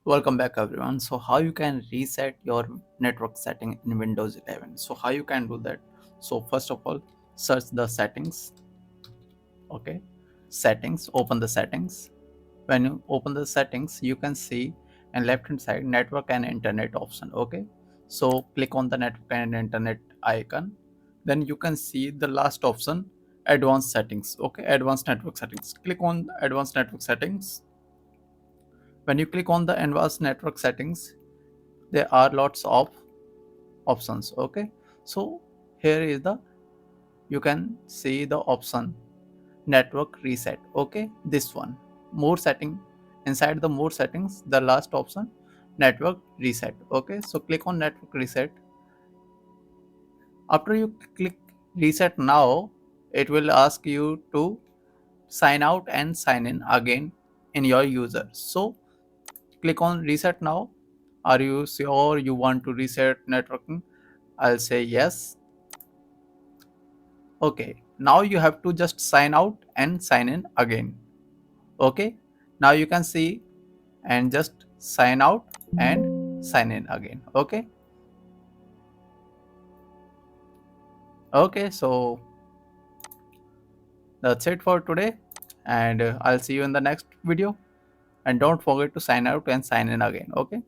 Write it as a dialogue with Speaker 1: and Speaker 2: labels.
Speaker 1: Welcome back everyone. So how you can reset your network setting in Windows 11. So how you can do that? So first of all, search the settings. Okay. Settings, open the settings. When you open the settings, you can see on left hand side network and internet option. Okay. So click on the network and internet icon. Then you can see the last option, advanced settings. Okay, advanced network settings. Click on advanced network settings. When you click on the advanced network settings, there are lots of options. Okay, so here is the, you can see the option network reset. Okay, this one, more setting. Inside the more settings, the last option, network reset. Okay, so click on network reset. After you click reset now, it will ask you to sign out and sign in again in your user. So click on reset now. Are you sure you want to reset networking? I'll say yes. Okay, now you have to just sign out and sign in again. Okay, now you can see and just sign out and sign in again. Okay, so that's it for today, and I'll see you in the next video. And don't forget to sign out and sign in again. Okay.